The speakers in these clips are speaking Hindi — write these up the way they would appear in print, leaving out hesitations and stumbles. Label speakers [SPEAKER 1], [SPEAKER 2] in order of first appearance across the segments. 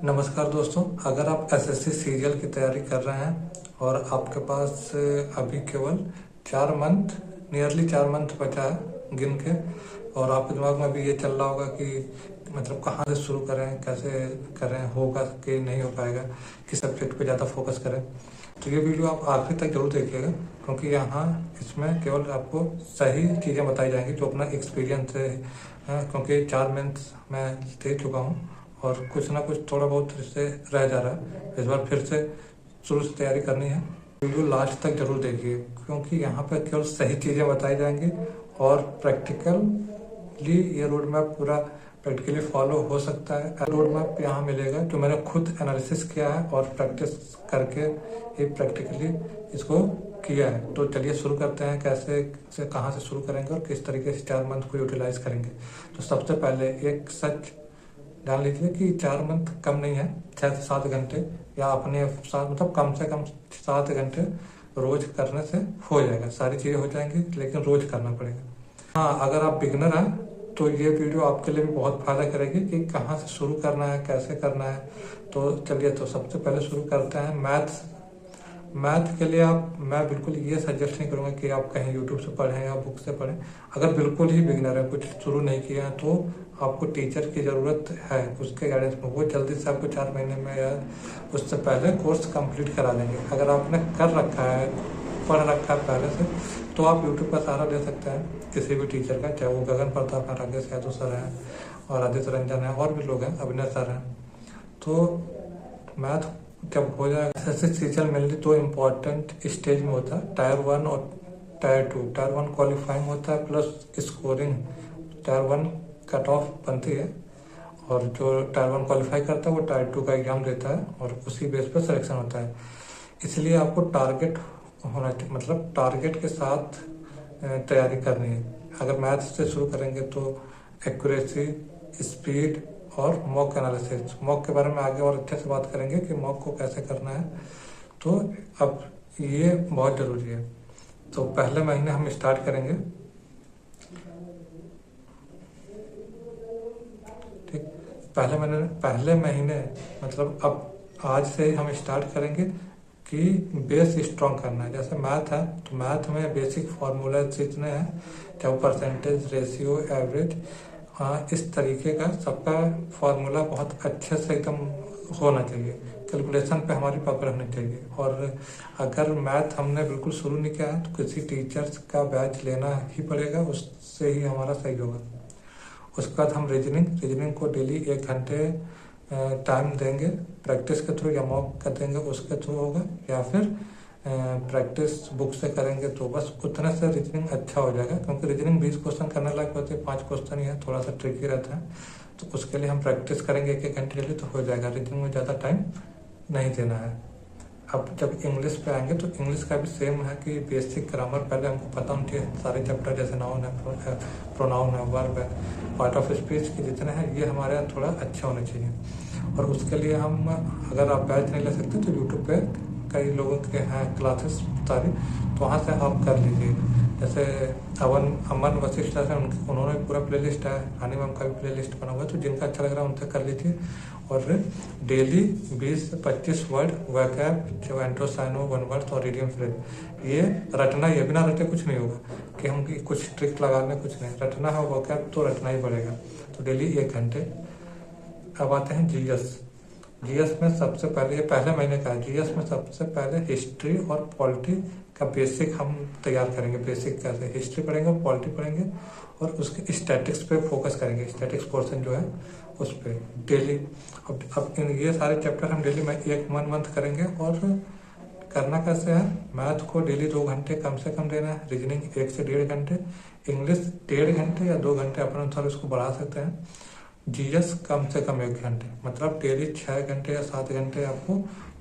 [SPEAKER 1] नमस्कार दोस्तों, अगर आप एसएससी सीरियल की तैयारी कर रहे हैं और आपके पास अभी केवल 4 मंथ नियरली 4 मंथ बचा है गिन के, और आपके दिमाग में अभी ये चल रहा होगा कि मतलब कहाँ से शुरू करें, कैसे करें, होगा कि नहीं हो पाएगा, किस सब्जेक्ट पे ज़्यादा फोकस करें, तो ये वीडियो आप आखिर तक जरूर देखिएगा, क्योंकि यहाँ इसमें केवल आपको सही चीज़ें बताई जाएंगी जो अपना एक्सपीरियंस है। क्योंकि 4 मंथ मैं दे चुका हूँ और कुछ ना कुछ थोड़ा बहुत इससे रह जा रहा है। इस बार फिर से शुरू से तैयारी करनी है। वीडियो लास्ट तक जरूर देखिए, क्योंकि यहाँ पर केवल सही चीज़ें बताई जाएंगी और प्रैक्टिकली ये रोड मैप पूरा प्रैक्टिकली फॉलो हो सकता है। रोड मैप यहाँ मिलेगा जो मैंने खुद एनालिसिस किया है और प्रैक्टिस करके ये प्रैक्टिकली इसको किया है। तो चलिए शुरू करते हैं, कैसे से कहाँ से शुरू करेंगे और किस तरीके से 4 मंथ को यूटिलाइज करेंगे। तो सबसे पहले एक सच जान लीजिए कि 4 मंथ कम नहीं है, 6 से 7 घंटे या अपने साथ मतलब कम से कम 7 घंटे रोज करने से हो जाएगा। सारी चीज़ें हो जाएंगी, लेकिन रोज करना पड़ेगा। हाँ, अगर आप बिगनर हैं तो ये वीडियो आपके लिए भी बहुत फायदा करेगी कि कहाँ से शुरू करना है, कैसे करना है। तो चलिए, तो सबसे पहले शुरू करते हैं मैथ के लिए मैं बिल्कुल ये सजेस्ट नहीं करूँगा कि आप कहीं यूट्यूब से पढ़ें या बुक से पढ़ें। अगर बिल्कुल ही बिगिनर है, कुछ शुरू नहीं किया है, तो आपको टीचर की ज़रूरत है, उसके गाइडेंस में। वो जल्दी से आपको 4 महीने में या उससे पहले कोर्स कंप्लीट करा देंगे। अगर आपने कर रखा है, पढ़ रखा है पहले से, तो आप यूट्यूब का सहारा ले सकते हैं किसी भी टीचर का, चाहे वो गगन प्रताप है, राकेश यादव सर हैं और आदित्य रंजन है, और भी लोग हैं, अभिनय सर हैं। तो मैथ जब हो जाएगा, ऐसे सीरियल मेनली 2 इम्पॉर्टेंट स्टेज में होता है, टायर 1 और टायर 2। टायर 1 क्वालिफाइंग होता है plus scoring. Tyre 1 cut off बनती है और जो टायर 1 क्वालिफाई करता है वो टायर 2 का एग्जाम देता है और उसी बेस पर सिलेक्शन होता है। इसलिए आपको टारगेट होना चाहिए, मतलब टारगेट के साथ तैयारी करनी है। अगर मैथ से शुरू करेंगे तो एक्यूरेसी, स्पीड और मॉक एनालिसिस। मॉक के बारे में आगे और अच्छे से बात करेंगे कि मॉक को कैसे करना है। तो अब ये बहुत ज़रूरी है। तो पहले महीने हम स्टार्ट करेंगे, ठीक। पहले महीने मतलब अब आज से ही हम स्टार्ट करेंगे कि बेस स्ट्रॉन्ग करना है। जैसे मैथ है तो मैथ में बेसिक फार्मूला जितने हैं, चाहे परसेंटेज, रेशियो, एवरेज, इस तरीके का सबका फार्मूला बहुत अच्छे से एकदम होना चाहिए। कैलकुलेशन पे हमारी पकड़ होनी चाहिए। और अगर मैथ हमने बिल्कुल शुरू नहीं किया है तो किसी टीचर्स का बैच लेना ही पड़ेगा, उससे ही हमारा सही होगा। उसके बाद हम रीजनिंग को डेली 1 घंटे टाइम देंगे, प्रैक्टिस के थ्रू या मॉक कर देंगे उसके थ्रू होगा, या फिर प्रैक्टिस बुक से करेंगे। तो बस उतने से रीजनिंग अच्छा हो जाएगा, क्योंकि रीजनिंग 20 क्वेश्चन करने लायक होते हैं, 5 क्वेश्चन ही है, थोड़ा सा ट्रिकी रहता है। तो उसके लिए हम प्रैक्टिस करेंगे 1-1 घंटे डेली, तो हो जाएगा। रीजनिंग में ज़्यादा टाइम नहीं देना है। अब जब इंग्लिश पे आएंगे तो इंग्लिश का भी सेम है कि बेसिक ग्रामर पहले हमको पता होनी चाहिए। सारे चैप्टर जैसे नाउन है, प्रोनाउन है, वर्ब है, पार्ट ऑफ स्पीच के जितने हैं, ये हमारे यहाँ थोड़ा अच्छे होने चाहिए। और उसके लिए हम, अगर आप बैच नहीं ले सकते तो यूट्यूब पे कई लोगों के हैं क्लासेस सारी, तो वहाँ से आप कर लीजिए। जैसे अमन वशिष्ठ है, उन्होंने पूरा प्लेलिस्ट है, हानि मैम का भी प्लेलिस्ट बना हुआ है, तो जिनका अच्छा लग रहा है उनसे कर लीजिए। और डेली 20 से 25 वर्ड वैकैब, जो एंट्रोसाइनो, 1 वर्ड और रीडियम फ्रेज, ये रटना, ये बिना रटे कुछ नहीं होगा कि हम कुछ ट्रिक लगा लें, कुछ नहीं। रटना है वैकैब तो रटना ही पड़ेगा, तो डेली 1 घंटे। अब आते हैं जीएस में सबसे पहले, ये पहले महीने का है। जीएस में सबसे पहले हिस्ट्री और पॉलिटी का बेसिक हम तैयार करेंगे। बेसिक कैसे, हिस्ट्री पढ़ेंगे, पॉलिटी पढ़ेंगे और उसके स्टैटिक्स पे फोकस करेंगे। स्टैटिक्स पोर्शन जो है उस पर डेली। अब ये सारे चैप्टर हम डेली में 1 मंथ करेंगे। और करना कैसे है, मैथ को डेली 2 घंटे कम से कम देना है, रीजनिंग 1 से 1.5 घंटे, इंग्लिश 1.5 घंटे या 2 घंटे अपने अनुसार उसको बढ़ा सकते हैं। जीएस कम से कम 1 घंटे, मतलब डेली 6 घंटे या 7 घंटे आपको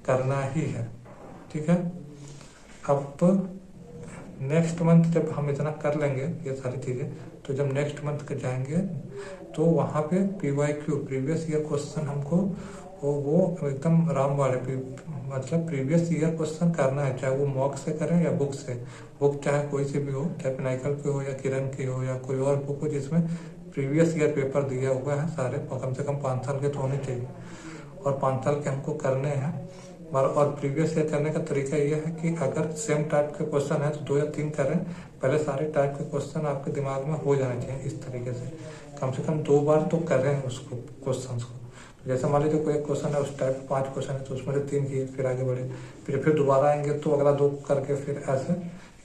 [SPEAKER 1] करना ही है, ठीक है। अब नेक्स्ट मंथ जब हम इतना कर लेंगे ये सारी चीज़ें, तो जब नेक्स्ट मंथ के जाएंगे तो वहाँ पे PYQ, प्रीवियस ईयर क्वेश्चन, हमको वो एकदम राम वाले मतलब प्रीवियस ईयर क्वेश्चन करना है, चाहे वो मॉक से करें या बुक से। बुक चाहे कोई सी भी हो, चाहे पिनाइकल की हो या किरण की हो या कोई और बुक हो जिसमें प्रीवियस ईयर पेपर दिया हुआ है सारे, कम से कम 5 साल के तो होने चाहिए। और 5 साल के हमको करने हैं। और प्रीवियस ईयर करने का तरीका ये है कि अगर सेम टाइप के क्वेश्चन है तो 2 या 3 करें, पहले सारे टाइप के क्वेश्चन आपके दिमाग में हो जाने चाहिए। इस तरीके से कम 2 बार तो करें उसको, क्वेश्चन को। जैसे मान लीजिए कोई एक क्वेश्चन है उस टाइप 5 क्वेश्चन है तो उसमें से 3 किए, फिर आगे बढ़े, फिर दोबारा आएंगे तो अगला 2 करके फिर ऐसे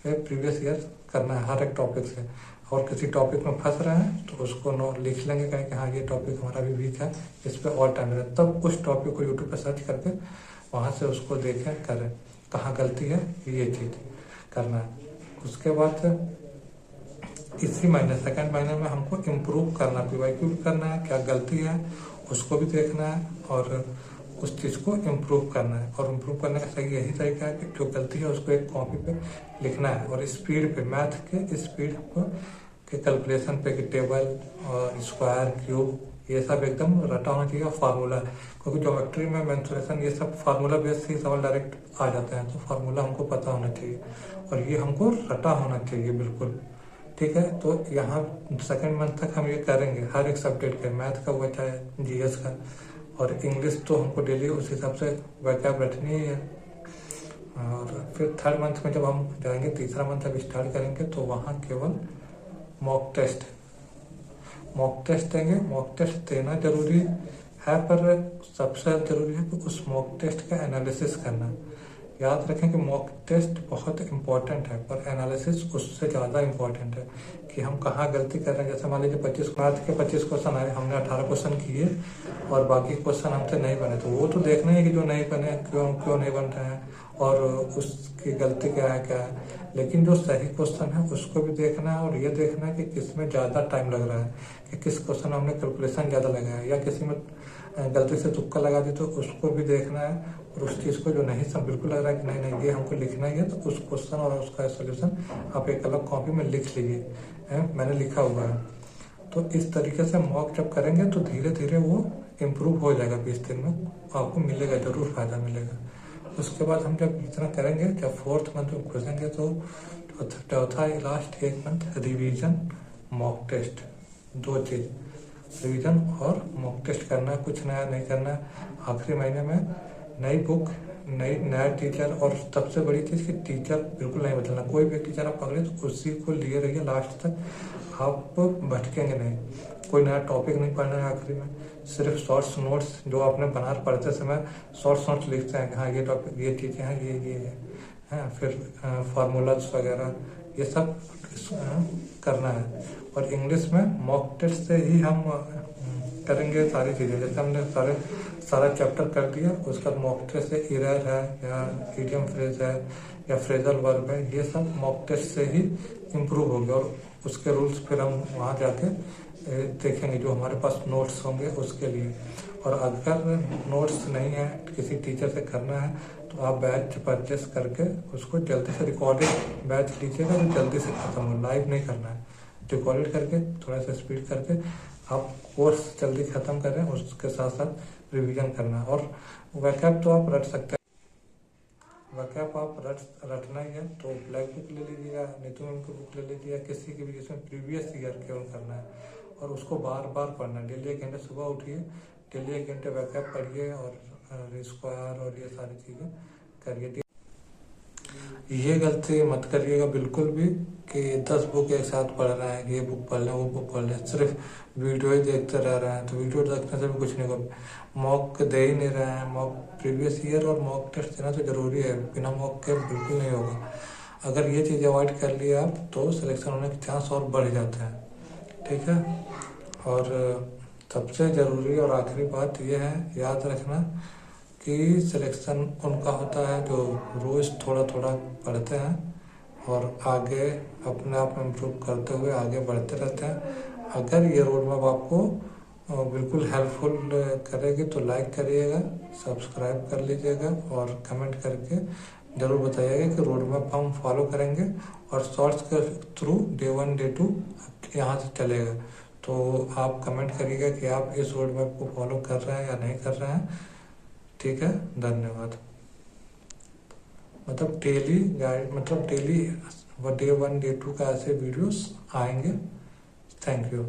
[SPEAKER 1] प्रीवियस ईयर करना है हर एक टॉपिक से। और किसी टॉपिक में फंस रहे हैं तो उसको लिख लेंगे कहीं कि हाँ ये टॉपिक हमारा भी वीक है, इस पर और टाइम लगेगा। तब उस टॉपिक को यूट्यूब पर सर्च करके वहाँ से उसको देखें, करें कहाँ गलती है, ये चीज़ करना है। उसके बाद इसी महीने 2nd महीने में हमको इम्प्रूव करना, PYQ भी करना है, क्या गलती है उसको भी देखना है और उस चीज़ को इम्प्रूव करना है। और इम्प्रूव करने का सही यही तरीका है कि जो गलती है उसको एक कॉपी पे लिखना है और स्पीड पे, मैथ के स्पीड के कैलकुलेशन पे, कि टेबल और स्क्वायर क्यूब ये सब एकदम रटा होना चाहिए। फार्मूला, क्योंकि ज्योमेट्री में मेंसुरेशन ये सब फार्मूला बेस से सवाल डायरेक्ट आ जाते हैं, तो फार्मूला हमको पता होना चाहिए और ये हमको रटा होना चाहिए बिल्कुल। ठीक है, तो यहाँ 2nd मंथ तक हम ये करेंगे हर एक सब्जेक्ट के, मैथ का हुआ चाहे GS का। और इंग्लिश तो हमको डेली उस हिसाब से वैकअप रखनी ही है। और फिर 3rd मंथ में जब हम जाएंगे, 3रा मंथ जब स्टार्ट करेंगे तो वहाँ केवल मॉक टेस्ट देंगे। मॉक टेस्ट देना जरूरी है, पर सबसे जरूरी है कि उस मॉक टेस्ट का एनालिसिस करना। याद रखें कि मॉक टेस्ट बहुत इम्पोर्टेंट है, पर एनालिसिस उससे ज़्यादा इम्पोर्टेंट है कि हम कहाँ गलती कर रहे हैं। जैसे मान लीजिए 25 मैथ के 25 क्वेश्चन आए, हमने 18 क्वेश्चन किए और बाकी क्वेश्चन हमसे नहीं बने, तो वो तो देखना है कि जो नहीं बने क्यों नहीं बन रहे हैं और उसकी गलती क्या है। लेकिन जो सही क्वेश्चन है उसको भी देखना है और ये देखना है कि किसमें ज़्यादा टाइम लग रहा है, कि किस क्वेश्चन में हमने कैलकुलेशन ज़्यादा लगाया है या किसी में गलती से तुक्का लगा दी, तो उसको भी देखना है। और उस चीज़ को जो नहीं सब बिल्कुल लग रहा है कि नहीं ये हमको लिखना ही है, तो उस क्वेश्चन और उसका सोल्यूशन आप एक अलग कॉपी में लिख लीजिए, मैंने लिखा हुआ है। तो इस तरीके से मॉक जब करेंगे तो धीरे धीरे वो इम्प्रूव हो जाएगा। 20 दिन में आपको मिलेगा, जरूर फायदा मिलेगा। उसके बाद हम जब इतना करेंगे, जब 4th मंथ में घुसेंगे तो चौथा last 1 month revision, mock test, 2 चीज़, रिवीजन और मॉक टेस्ट करना है। कुछ नया नहीं करना है। आखिरी महीने में नई बुक, नया टीचर, और सबसे बड़ी चीज़ कि टीचर बिल्कुल नहीं बदलना। कोई भी टीचर आप पकड़े तो उसी को लिए रहिए लास्ट तक, आप भटकेंगे नहीं। कोई नया टॉपिक नहीं पढ़ना है आखिरी में, सिर्फ शॉर्ट्स नोट्स जो आपने बना पढ़ते समय शॉर्ट्स नोट्स लिखते हैं कि हाँ ये टॉपिक, ये चीज़ें हैं, ये है, फिर फार्मूलाज वगैरह ये सब करना है। और इंग्लिश में मॉक टेस्ट से ही हम करेंगे सारी चीज़ें। जैसे हमने सारा चैप्टर कर दिया, उसका मॉक टेस्ट से इरर है या इडियम फ्रेज है या फ्रेजल वर्ब है, ये सब मॉक टेस्ट से ही इम्प्रूव होंगे। और उसके रूल्स फिर हम वहाँ जाके देखेंगे जो हमारे पास नोट्स होंगे उसके लिए। और अगर नोट्स नहीं है, किसी टीचर से करना है, तो आप बैच परचेस करके उसको जल्दी से रिकॉर्डेड बैच लीजिएगा जो जल्दी से खत्म हो। लाइव नहीं करना है, रिकॉर्डेड करके थोड़ा सा स्पीड करके आप कोर्स जल्दी खत्म करें, उसके साथ साथ रिवीजन करना। और वैकअप तो आप रट सकते हैं, वैकअप आप रटना ही है तो ब्लैक बुक ले लीजिएगा, नीतू मैम की बुक ले लीजिएगा, किसी की भी जिसमें प्रीवियस ईयर केवल करना है। और उसको बार बार पढ़ना है। डेली 1 घंटे सुबह उठिए, डेली 1 घंटे वैकअप पढ़िए और स्क्वायर और ये सारी चीज़ें करिए। ये गलती मत करिएगा बिल्कुल भी कि 10 बुक एक साथ पढ़ रहे हैं, ये बुक पढ़ लें वो बुक पढ़ लें, सिर्फ वीडियो ही देखते रह रहे हैं। तो वीडियो देखने से भी कुछ नहीं होगा। मॉक दे ही नहीं रहे हैं, मॉक प्रीवियस ईयर और मॉक टेस्ट देना तो जरूरी है, बिना मॉक के बिल्कुल नहीं होगा। अगर ये चीज़ अवॉइड कर लिए आप तो सिलेक्शन होने के चांस और बढ़ जाते हैं। ठीक है, और सबसे ज़रूरी और आखिरी बात यह है, याद रखना कि सिलेक्शन उनका होता है जो रोज़ थोड़ा थोड़ा पढ़ते हैं और आगे अपने आप में इम्प्रूव करते हुए आगे बढ़ते रहते हैं। अगर ये रोड मैप आपको बिल्कुल हेल्पफुल करेगी तो लाइक करिएगा, सब्सक्राइब कर लीजिएगा और कमेंट करके ज़रूर बताइएगा कि रोड मैप हम फॉलो करेंगे। और शॉर्ट्स के थ्रू डे 1 डे 2 यहाँ से चलेगा। तो आप कमेंट करिएगा कि आप इस रोड मैप को फॉलो कर रहे हैं या नहीं कर रहे हैं। ठीक है, धन्यवाद। मतलब डेली गाइड, मतलब डेली डे 1 डे 2 का ऐसे वीडियोस आएंगे। Thank you.